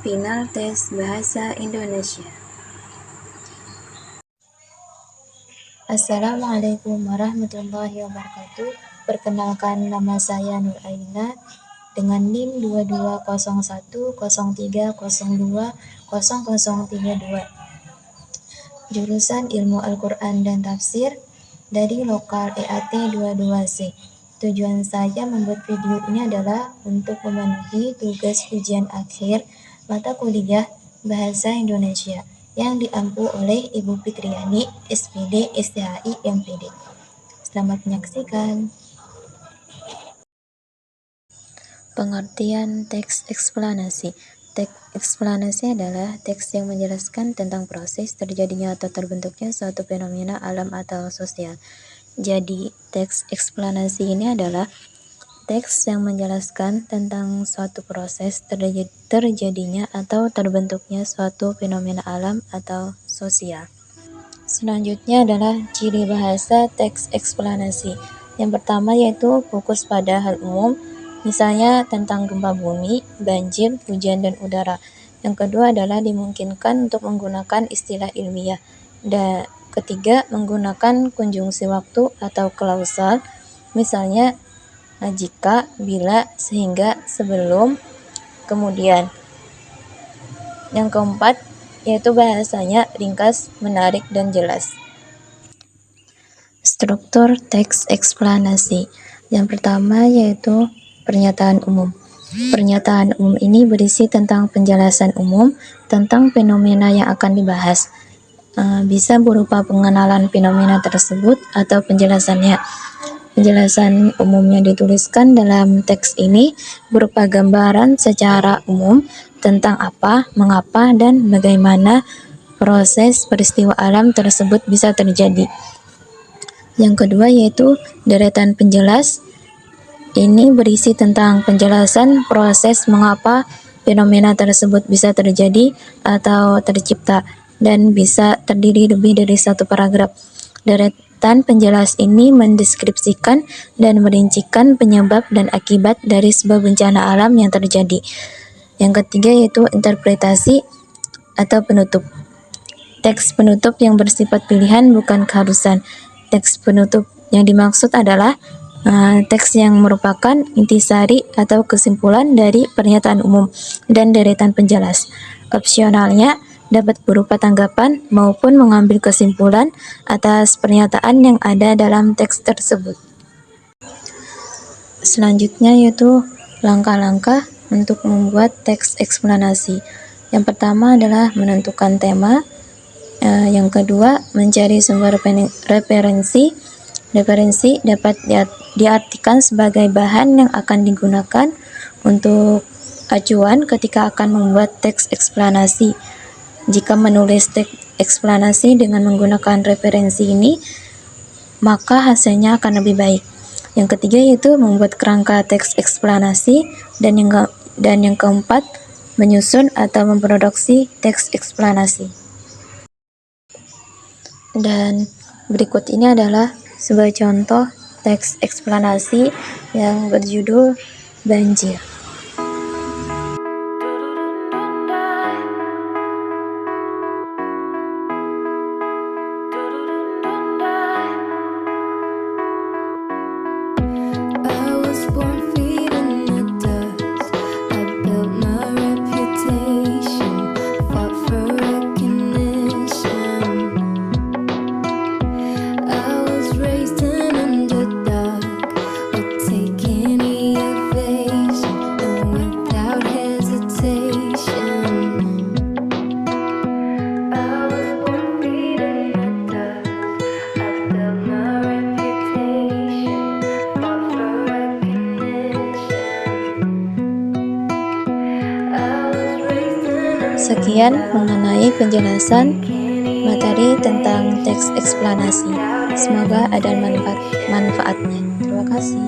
Final tes bahasa Indonesia. Assalamualaikum warahmatullahi wabarakatuh. Perkenalkan, nama saya Nur Aina dengan NIM 220103020032. Jurusan Ilmu Al-Quran dan Tafsir dari lokal EAT 22C. Tujuan saya membuat video ini adalah untuk memenuhi tugas ujian akhir mata kuliah Bahasa Indonesia yang diampu oleh Ibu Fitriani, SPD, STHI, MPD. Selamat menyaksikan. Pengertian teks eksplanasi. Teks eksplanasi adalah teks yang menjelaskan tentang proses terjadinya atau terbentuknya suatu fenomena alam atau sosial. Jadi, teks eksplanasi ini adalah teks yang menjelaskan tentang suatu proses terjadinya atau terbentuknya suatu fenomena alam atau sosial. Selanjutnya adalah ciri bahasa teks eksplanasi. Yang pertama yaitu fokus pada hal umum, misalnya tentang gempa bumi, banjir, hujan, dan udara. Yang kedua adalah dimungkinkan untuk menggunakan istilah ilmiah. Dan ketiga, menggunakan konjungsi waktu atau klausal, misalnya jika, bila, sehingga, sebelum, kemudian. Yang keempat, yaitu bahasanya ringkas, menarik, dan jelas. Struktur teks eksplanasi. Yang pertama yaitu pernyataan umum. Pernyataan umum ini berisi tentang penjelasan umum tentang fenomena yang akan dibahas. Bisa berupa pengenalan fenomena tersebut atau penjelasannya. Penjelasan umumnya dituliskan dalam teks ini berupa gambaran secara umum tentang apa, mengapa, dan bagaimana proses peristiwa alam tersebut bisa terjadi. Yang kedua yaitu deretan penjelas. Ini berisi tentang penjelasan proses mengapa fenomena tersebut bisa terjadi atau tercipta dan bisa terdiri lebih dari satu paragraf. Deretan penjelas ini mendeskripsikan dan merincikan penyebab dan akibat dari sebuah bencana alam yang terjadi. Yang ketiga yaitu interpretasi atau penutup. Teks penutup yang bersifat pilihan bukan keharusan. Teks penutup yang dimaksud adalah teks yang merupakan intisari atau kesimpulan dari pernyataan umum dan deretan penjelas. Opsionalnya dapat berupa tanggapan maupun mengambil kesimpulan atas pernyataan yang ada dalam teks tersebut. Selanjutnya yaitu langkah-langkah untuk membuat teks eksplanasi. Yang pertama adalah menentukan tema. Yang kedua, mencari sumber referensi. Referensi dapat diartikan sebagai bahan yang akan digunakan untuk acuan ketika akan membuat teks eksplanasi. Jika menulis teks eksplanasi dengan menggunakan referensi ini, maka hasilnya akan lebih baik. Yang ketiga yaitu membuat kerangka teks eksplanasi, dan yang keempat, menyusun atau memproduksi teks eksplanasi. Dan berikut ini adalah sebuah contoh teks eksplanasi yang berjudul Banjir. Sekian mengenai penjelasan materi tentang teks eksplanasi. Semoga ada manfaatnya. Terima kasih.